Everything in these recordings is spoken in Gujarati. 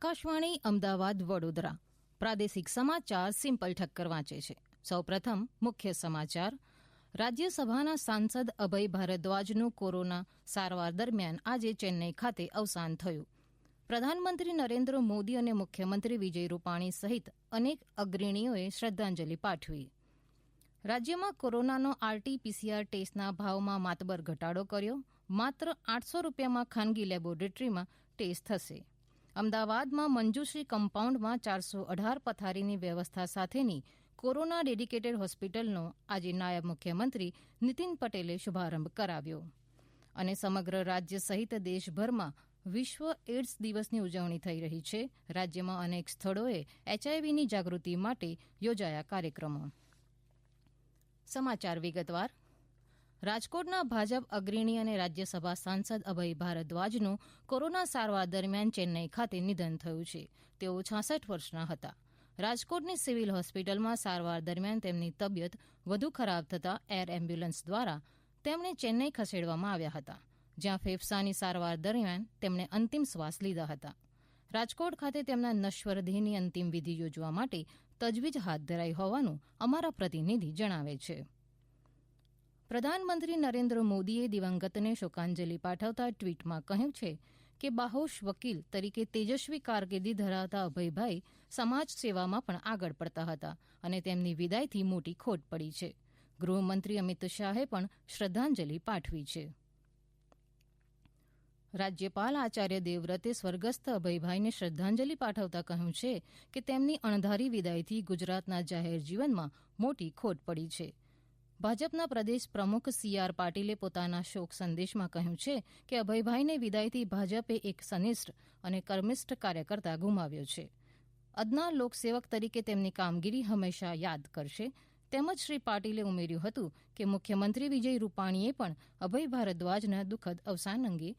આકાશવાણી અમદાવાદ વડોદરા પ્રાદેશિક સમાચાર સિમ્પલ ઠક્કર વાંચે છે. સૌપ્રથમ મુખ્ય સમાચાર. રાજ્યસભાના સાંસદ અભય ભારદ્વાજનું કોરોના સારવાર દરમિયાન આજે ચેન્નઈ ખાતે અવસાન થયું. પ્રધાનમંત્રી નરેન્દ્ર મોદી અને મુખ્યમંત્રી વિજય રૂપાણી સહિત અનેક અગ્રણીઓએ શ્રદ્ધાંજલિ પાઠવી. રાજ્યમાં કોરોનાનો આરટી-પીસીઆર ટેસ્ટના ભાવમાં માતબર ઘટાડો કર્યો. માત્ર 800 રૂપિયામાં ખાનગી લેબોરેટરીમાં ટેસ્ટ થશે. અમદાવાદમાં મંજુશ્રી કમ્પાઉન્ડમાં 418 પથારીની વ્યવસ્થા સાથેની કોરોના ડેડિકેટેડ હોસ્પિટલનો આજે નાયબ મુખ્યમંત્રી નીતિન પટેલે શુભારંભ કરાવ્યો. અને સમગ્ર રાજ્ય સહિત દેશભરમાં વિશ્વ એઇડ્સ દિવસની ઉજવણી થઈ રહી છે. રાજ્યમાં અનેક સ્થળોએ એચઆઈવીની જાગૃતિ માટે યોજાયા કાર્યક્રમો. સમાચાર વિગતવાર. રાજકોટના ભાજપ અગ્રણી અને રાજ્યસભા સાંસદ અભય ભારદ્વાજનું કોરોના સારવાર દરમિયાન ચેન્નઈ ખાતે નિધન થયું છે. તેઓ 66 વર્ષના હતા. રાજકોટની સિવિલ હોસ્પિટલમાં સારવાર દરમિયાન તેમની તબિયત વધુ ખરાબ થતાં એર એમ્બ્યુલન્સ દ્વારા તેમને ચેન્નઈ ખસેડવામાં આવ્યા હતા, જ્યાં ફેફસાની સારવાર દરમિયાન તેમણે અંતિમ શ્વાસ લીધા હતા. રાજકોટ ખાતે તેમના નશ્વર દેહની અંતિમ વિધિ યોજવા માટે તજવીજ હાથ ધરાઈ હોવાનું અમારા પ્રતિનિધિ જણાવે છે. પ્રધાનમંત્રી નરેન્દ્ર મોદીએ દિવંગતને શોકાંજલિ પાઠવતા ટ્વીટમાં કહ્યું છે કે બાહોશ વકીલ તરીકે તેજસ્વી કારકિર્દી ધરાવતા અભયભાઈ સમાજ સેવામાં પણ આગળ પડતા હતા અને તેમની વિદાયથી મોટી ખોટ પડી છે. ગૃહમંત્રી અમિત શાહે પણ શ્રદ્ધાંજલિ પાઠવી છે. રાજ્યપાલ આચાર્ય દેવવ્રતે સ્વર્ગસ્થ અભયભાઈને શ્રદ્ધાંજલિ પાઠવતા કહ્યું છે કે તેમની અણધારી વિદાયથી ગુજરાતના જાહેર જીવનમાં મોટી ખોટ પડી છે. ભાજપના પ્રદેશ પ્રમુખ સી.આર. પાટીલે પોતાના શોક સંદેશમાં કહ્યું છે કે અભયભાઈને વિદાયથી ભાજપે એક સનિષ્ઠ અને કર્મિષ્ઠ કાર્યકર્તા ગુમાવ્યો છે. અદના લોકસેવક તરીકે તેમની કામગીરી હંમેશા યાદ કરશે. તેમજ શ્રી પાટીલે ઉમેર્યું હતું કે મુખ્યમંત્રી વિજય રૂપાણીએ પણ અભય ભારદ્વાજના દુઃખદ અવસાન અંગે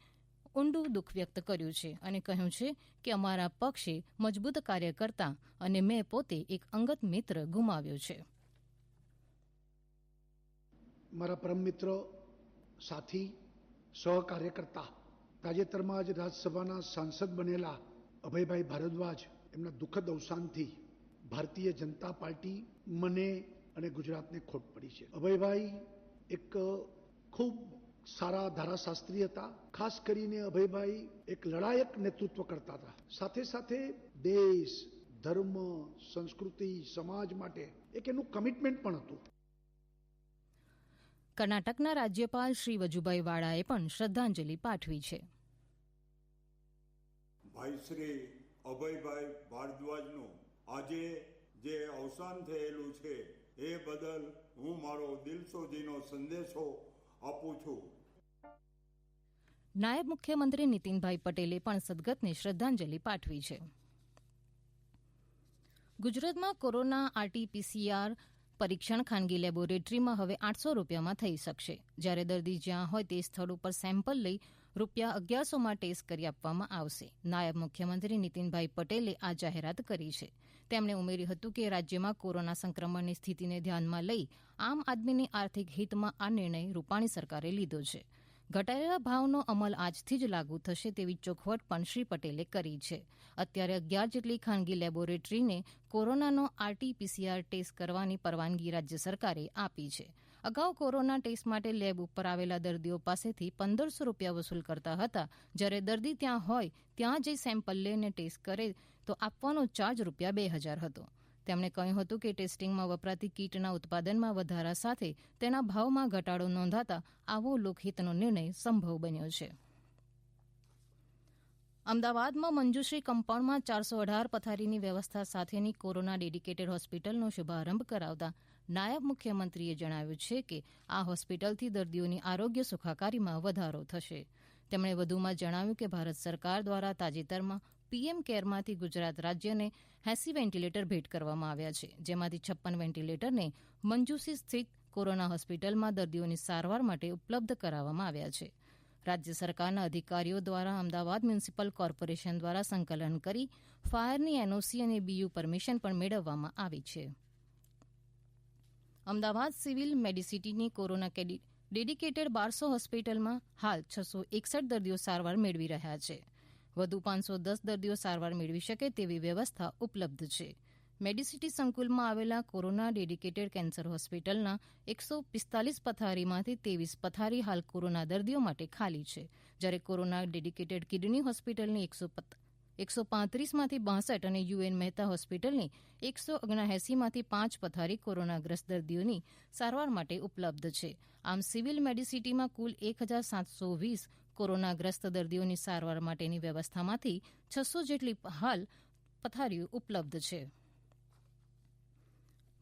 ઊંડું દુઃખ વ્યક્ત કર્યું છે અને કહ્યું છે કે અમારા પક્ષે મજબૂત કાર્યકર્તા અને મેં પોતે એક અંગત મિત્ર ગુમાવ્યો છે. મારા પરમ મિત્ર, સાથી, સહકાર્યકર્તા, તાજેતરમાં જ રાજ્યસભાના સાંસદ બનેલા અભયભાઈ ભારદ્વાજ એમના દુઃખદ અવસાનથી ભારતીય જનતા પાર્ટી, મને અને ગુજરાતને ખોટ પડી છે. અભયભાઈ એક ખૂબ સારા ધારાશાસ્ત્રી હતા. ખાસ કરીને અભયભાઈ એક લડાયક નેતૃત્વ કરતા હતા. સાથે સાથે દેશ, ધર્મ, સંસ્કૃતિ, સમાજ માટે એક એનું કમિટમેન્ટ પણ હતું. કર્ણાટકના રાજ્યપાલ શ્રી વજુભાઈ વાળાએ પણ શ્રદ્ધાંજલિ પાઠવી છે. ભાઈ શ્રી અભયભાઈ ભારદ્વાજનું આજે જે અવસાન થયેલું છે એ બદલ હું મારો દિલસોજીનો સંદેશો આપું છું. નાયબ મુખ્યમંત્રી નીતિનભાઈ પટેલે પણ સદગતને શ્રદ્ધાંજલિ પાઠવી છે. ગુજરાતમાં કોરોના આરટી-પીસીઆર પરીક્ષણ ખાનગી લેબોરેટરીમાં હવે 800 રૂપિયામાં થઈ શકશે. જ્યારે દર્દી જ્યાં હોય તે સ્થળ ઉપર સેમ્પલ લઈ રૂપિયા 1100માં ટેસ્ટ કરી આપવામાં આવશે. નાયબ મુખ્યમંત્રી નીતિનભાઈ પટેલે આ જાહેરાત કરી છે. તેમણે ઉમેર્યું હતું કે રાજ્યમાં કોરોના સંક્રમણની સ્થિતિને ધ્યાનમાં લઈ આમ આદમીની આર્થિક હિતમાં આ નિર્ણય રૂપાણી સરકારે લીધો છે. ઘટાડેલા ભાવનો અમલ આજથી જ લાગુ થશે તેવી ચોખવટ પણ શ્રી પટેલે કરી છે. અત્યારે 11 જેટલી ખાનગી લેબોરેટરીને કોરોનાનો આરટી-પીસીઆર ટેસ્ટ કરવાની પરવાનગી રાજ્ય સરકારે આપી છે. અગાઉ કોરોના ટેસ્ટ માટે લેબ ઉપર આવેલા દર્દીઓ પાસેથી 1500 રૂપિયા વસૂલ કરતા હતા. જ્યારે દર્દી ત્યાં હોય ત્યાં જઈ સેમ્પલ લઈને ટેસ્ટ કરે તો આપવાનો ચાર્જ રૂપિયા 2000 હતો. તેમણે કહ્યું હતું કે ટેસ્ટિંગમાં વપરાતી કીટના ઉત્પાદનમાં વધારા સાથે તેના ભાવમાં ઘટાડો નોંધાતા આવો લોકહિતનો નિર્ણય સંભવ બન્યો છે. અમદાવાદમાં મંજુશ્રી કમ્પાઉન્ડમાં 418 પથારીની વ્યવસ્થા સાથેની કોરોના ડેડિકેટેડ હોસ્પિટલનો શુભારંભ કરાવતા નાયબ મુખ્યમંત્રીએ જણાવ્યું છે કે આ હોસ્પિટલથી દર્દીઓની આરોગ્ય સુખાકારીમાં વધારો થશે. તેમણે વધુમાં જણાવ્યું કે ભારત સરકાર દ્વારા તાજેતરમાં પીએમ કેરમાંથી ગુજરાત રાજ્યને 80 વેન્ટિલેટર ભેટ કરવામાં આવ્યા છે, જેમાંથી 56 વેન્ટિલેટરને મંજુશ્રી સ્થિત કોરોના હોસ્પિટલમાં દર્દીઓની સારવાર માટે ઉપલબ્ધ કરાવવામાં આવ્યા છે. રાજ્ય સરકારના અધિકારીઓ દ્વારા અમદાવાદ મ્યુનિસિપલ કોર્પોરેશન દ્વારા સંકલન કરી ફાયરની એનઓસી અને બીયુ પરમિશન પણ મેળવવામાં આવી છે. અમદાવાદ સિવિલ મેડિસિટીની કોરોના ડેડિકેટેડ 1200 હોસ્પિટલમાં હાલ 661 દર્દીઓ સારવાર મેળવી રહ્યા છે. વધુ 510 દર્દીઓ સારવાર મેળવી શકે તેવી વ્યવસ્થા ઉપલબ્ધ છે. મેડિસિટી સંકુલમાં આવેલા કોરોના ડેડિકેટેડ કેન્સર હોસ્પિટલના 145 પથારીમાંથી 23 પથારી હાલ કોરોના દર્દીઓ માટે ખાલી છે, જ્યારે કોરોના ડેડિકેટેડ કિડની હોસ્પિટલની 135માંથી 62 અને યુએન મહેતા હોસ્પિટલની 179માંથી 5 પથારી કોરોનાગ્રસ્ત દર્દીઓની સારવાર માટે ઉપલબ્ધ છે. આમ સિવિલ મેડિસિટીમાં કુલ 1720 કોરોનાગ્રસ્ત દર્દીઓની સારવાર માટેની વ્યવસ્થામાંથી 600 જેટલી હાલ પથારીઓ ઉપલબ્ધ છે.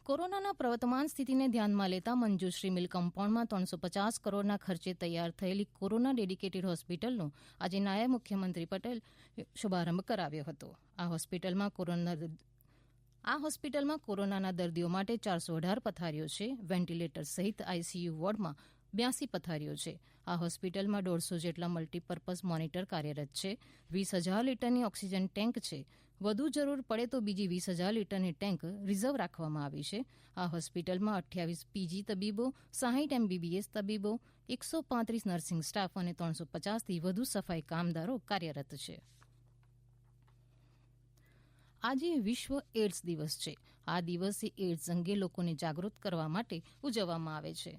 કોરોનાના પ્રવર્તમાન સ્થિતિને ધ્યાનમાં લેતા મંજુશ્રી મિલ કમ્પાઉન્ડમાં 350 કરોડના ખર્ચે તૈયાર થયેલી કોરોના ડેડિકેટેડ હોસ્પિટલનો આજે નાયબ મુખ્યમંત્રી પટેલે શુભારંભ કરાવ્યો હતો. આ હોસ્પિટલમાં કોરોનાના દર્દીઓ માટે 418 પથારીઓ છે. વેન્ટિલેટર સહિત આઈસીયુ વોર્ડમાં 82 પથારીઓ છે. આ હોસ્પિટલમાં 150 જેટલા મલ્ટીપર્પઝ મોનિટર કાર્યરત છે. 20,000 લીટરની ઓક્સિજન ટેન્ક છે. વધુ જરૂર પડે તો બીજી 20,000 લીટરની ટેન્ક રિઝર્વ રાખવામાં આવી છે. આ હોસ્પિટલમાં 28 પીજી તબીબો, 60 એમબીબીએસ તબીબો, 135 નર્સિંગ સ્ટાફ અને 350થી વધુ સફાઈ કામદારો કાર્યરત છે. આજે વિશ્વ એડ્સ દિવસ છે. આ દિવસે એડ્સ અંગે લોકોને જાગૃત કરવા માટે ઉજવવામાં આવે છે.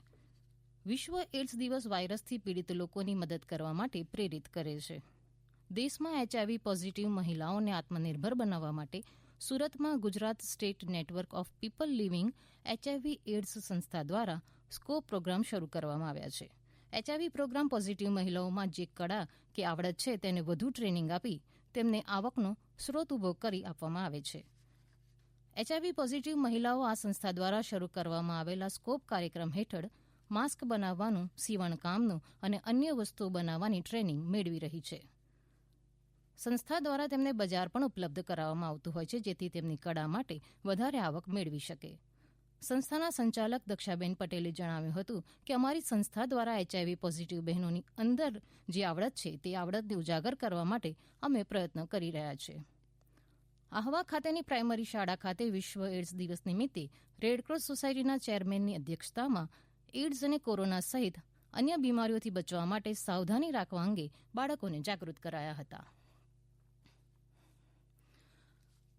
વિશ્વ એડ્સ દિવસ વાયરસથી પીડિત લોકોની મદદ કરવા માટે પ્રેરિત કરે છે. દેશમાં એચઆઈવી પોઝિટિવ મહિલાઓને આત્મનિર્ભર બનાવવા માટે સુરતમાં Gujarat state network of people living HIV ads સંસ્થા દ્વારા સ્કોપ પ્રોગ્રામ શરૂ કરવામાં આવ્યા છે. એચઆઈવી પ્રોગ્રામ પોઝિટિવ મહિલાઓમાં જે કળા કે આવડત છે તેને વધુ ટ્રેનિંગ આપી તેમને આવકનો સ્ત્રોત ઉભો કરી આપવામાં આવે છે. એચઆઈવી પોઝિટિવ મહિલાઓ આ સંસ્થા દ્વારા શરૂ કરવામાં આવેલા સ્કોપ કાર્યક્રમ હેઠળ માસ્ક બનાવવાનું, સીવણકામનું અને અન્ય વસ્તુઓ બનાવવાની ટ્રેનિંગ મેળવી રહી છે. સંસ્થા દ્વારા તેમને બજાર પણ ઉપલબ્ધ કરાવવામાં આવતું હોય છે, જેથી તેમની કળા માટે વધારે આવક મેળવી શકે. સંસ્થાના સંચાલક દક્ષાબેન પટેલે જણાવ્યું હતું કે અમારી સંસ્થા દ્વારા એચઆઈવી પોઝિટિવ બહેનોની અંદર જે આવડત છે તે આવડતને ઉજાગર કરવા માટે અમે પ્રયત્ન કરી રહ્યા છીએ. આહવા ખાતેની પ્રાઇમરી શાળા ખાતે વિશ્વ એડ્સ દિવસ નિમિત્તે રેડક્રોસ સોસાયટીના ચેરમેનની અધ્યક્ષતામાં એડ્સ અને કોરોના સહિત અન્ય બીમારીઓથી બચવા માટે સાવધાની રાખવા અંગે બાળકોને જાગૃત કરાયા હતા.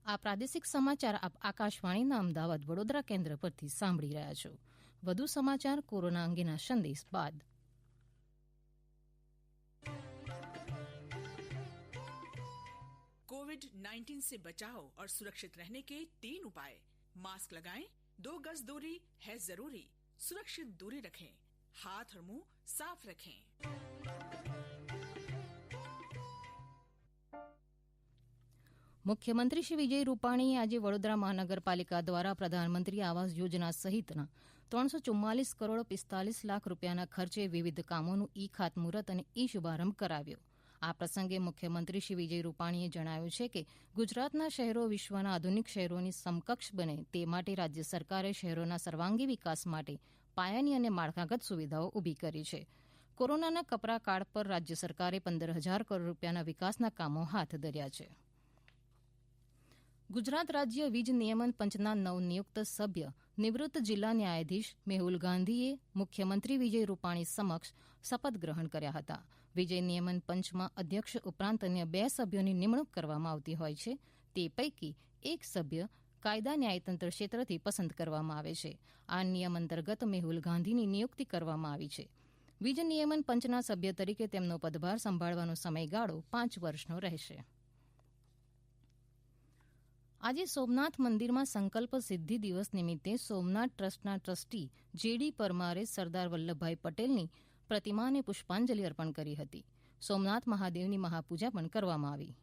આ પ્રાદેશિક સમાચાર આપ આકાશવાણીના અમદાવાદ વડોદરા કેન્દ્ર પરથી સાંભળી રહ્યા છો. વધુ સમાચાર કોરોના અંગેના સંદેશ બાદ. कोविड-19 से बचाव और सुरक्षित रहने के 3 उपाय. मास्क लगाएं, 2 गज दूरी है जरूरी, सुरक्षित दूरी रखें, हाथ और मुंह साफ रखें. મુખ્યમંત્રી શ્રી વિજય રૂપાણીએ આજે વડોદરા મહાનગરપાલિકા દ્વારા પ્રધાનમંત્રી આવાસ યોજના સહિતના 344 કરોડ 45 લાખ રૂપિયાના ખર્ચે વિવિધ કામોનું ઈ ખાતમુહૂર્ત અને ઈ શુભારંભ કરાવ્યો. આ પ્રસંગે મુખ્યમંત્રી શ્રી વિજય રૂપાણીએ જણાવ્યું છે કે ગુજરાતના શહેરો વિશ્વના આધુનિક શહેરોની સમકક્ષ બને તે માટે રાજ્ય સરકારે શહેરોના સર્વાંગી વિકાસ માટે પાયાની અને માળખાગત સુવિધાઓ ઊભી કરી છે. કોરોનાના કપરા કાળ પર રાજ્ય સરકારે 15,000 કરોડ રૂપિયાના વિકાસના કામો હાથ ધર્યા છે. ગુજરાત રાજ્ય વીજ નિયમન પંચના નવનિયુક્ત સભ્ય નિવૃત્ત જિલ્લા ન્યાયાધીશ મેહુલ ગાંધીએ મુખ્યમંત્રી વિજય રૂપાણી સમક્ષ શપથ ગ્રહણ કર્યા હતા. વિજય નિયમન પંચમાં અધ્યક્ષ ઉપરાંત અન્ય 2 સભ્યોની નિમણૂક કરવામાં આવતી હોય છે. તે પૈકી એક સભ્ય કાયદા ન્યાયતંત્ર ક્ષેત્રથી પસંદ કરવામાં આવે છે. આ નિયમ અંતર્ગત મેહુલ ગાંધીની નિયુક્તિ કરવામાં આવી છે. વીજ નિયમન પંચના સભ્ય તરીકે તેમનો પદભાર સંભાળવાનો સમયગાળો 5 વર્ષનો રહેશે. આજે સોમનાથ મંદિરમાં સંકલ્પ સિદ્ધિ દિવસ નિમિત્તે સોમનાથ ટ્રસ્ટના ટ્રસ્ટી જેડી પરમારે સરદાર વલ્લભભાઈ પટેલની પ્રતિમાને પુષ્પાંજલિ અર્પણ કરી હતી. સોમનાથ મહાદેવની મહાપૂજા પણ કરવામાં આવી.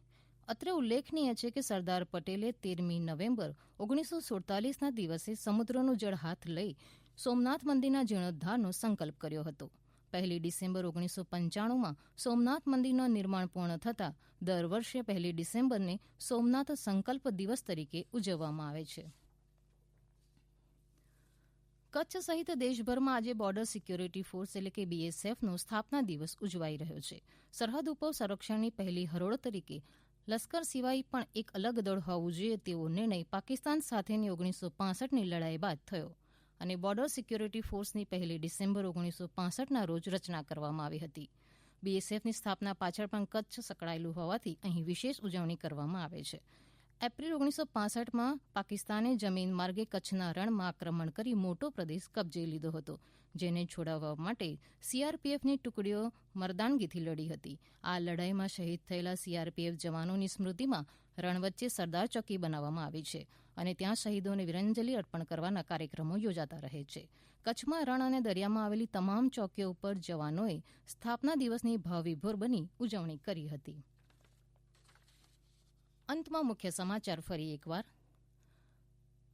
અત્રે ઉલ્લેખનીય છે કે સરદાર પટેલે 13મી નવેમ્બર 1947ના દિવસે સમુદ્રનું જળ હાથ લઈ સોમનાથ મંદિરના જીર્ણોદ્ધારનો સંકલ્પ કર્યો હતો. 1 ડિસેમ્બર 1995માં સોમનાથ મંદિરનું નિર્માણ પૂર્ણ થતાં દર વર્ષે 1 ડિસેમ્બરને સોમનાથ સંકલ્પ દિવસ તરીકે ઉજવવામાં આવે છે. કચ્છ સહિત દેશભરમાં આજે બોર્ડર સિક્યોરિટી ફોર્સ એટલે કે બીએસએફનો સ્થાપના દિવસ ઉજવાઈ રહ્યો છે. સરહદ ઉપર સંરક્ષણની પહેલી હરોળ તરીકે લશ્કર સિવાય પણ એક અલગ દળ હોવું જોઈએ તેવો નિર્ણય પાકિસ્તાન સાથેની 1965ની લડાઈ બાદ થયો અને બોર્ડર સિક્યોરિટી ફોર્સની 1 ડિસેમ્બર 1965ના રોજ રચના કરવામાં આવી હતી. બીએસએફની સ્થાપના પાછળ પણ કચ્છ સંકળાયેલું હોવાથી અહીં વિશેષ ઉજવણી કરવામાં આવે છે. એપ્રિલ 1965માં પાકિસ્તાને જમીન માર્ગે કચ્છના રણમાં આક્રમણ કરી મોટો પ્રદેશ કબજે લીધો હતો, જેને છોડાવવા માટે સીઆરપીએફની ટુકડીઓ મરદાનગીથી લડી હતી. આ લડાઈમાં શહીદ થયેલા સીઆરપીએફ જવાનોની સ્મૃતિમાં રણ વચ્ચે સરદાર ચોકી બનાવવામાં આવી છે અને ત્યાં શહીદોને વીરાંજલિ અર્પણ કરવાના કાર્યક્રમો યોજાતા રહે છે. કચ્છમાં રણ અને દરિયામાં આવેલી તમામ ચોકીઓ ઉપર જવાનોએ સ્થાપના દિવસની ભાવવિભોર બની ઉજવણી કરી હતી. અંતમાં મુખ્ય સમાચાર ફરી એકવાર.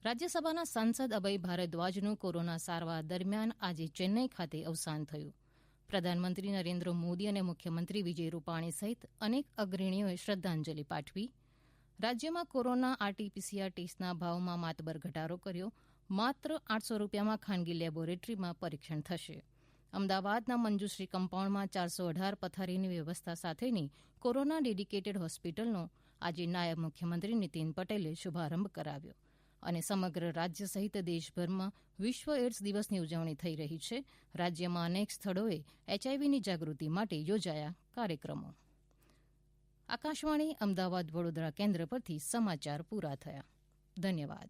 રાજ્યસભાના સાંસદ અભય ભારદ્વાજનું કોરોના સારવાર દરમિયાન આજે ચેન્નઈ ખાતે અવસાન થયું. પ્રધાનમંત્રી નરેન્દ્ર મોદી અને મુખ્યમંત્રી વિજય રૂપાણી સહિત અનેક અગ્રણીઓએ શ્રદ્ધાંજલિ પાઠવી. રાજ્યમાં કોરોના આરટીપીસીઆર ટેસ્ટના ભાવમાં માતબર ઘટાડો કર્યો. માત્ર 800 રૂપિયામાં ખાનગી લેબોરેટરીમાં પરીક્ષણ થશે. અમદાવાદના મંજુશ્રી કમ્પાઉન્ડમાં 418 પથારીની વ્યવસ્થા સાથેની કોરોના ડેડિકેટેડ હોસ્પિટલનો આજે નાયબ મુખ્યમંત્રી નીતિન પટેલે શુભારંભ કરાવ્યો. અને સમગ્ર રાજ્ય સહિત દેશભરમાં વિશ્વ એડ્સ દિવસની ઉજવણી થઈ રહી છે. રાજ્યમાં અનેક સ્થળોએ એચઆઈવીની જાગૃતિ માટે યોજાયા કાર્યક્રમો. આકાશવાણી અમદાવાદ વડોદરા કેન્દ્ર પરથી સમાચાર પૂરા થયા. ધન્યવાદ.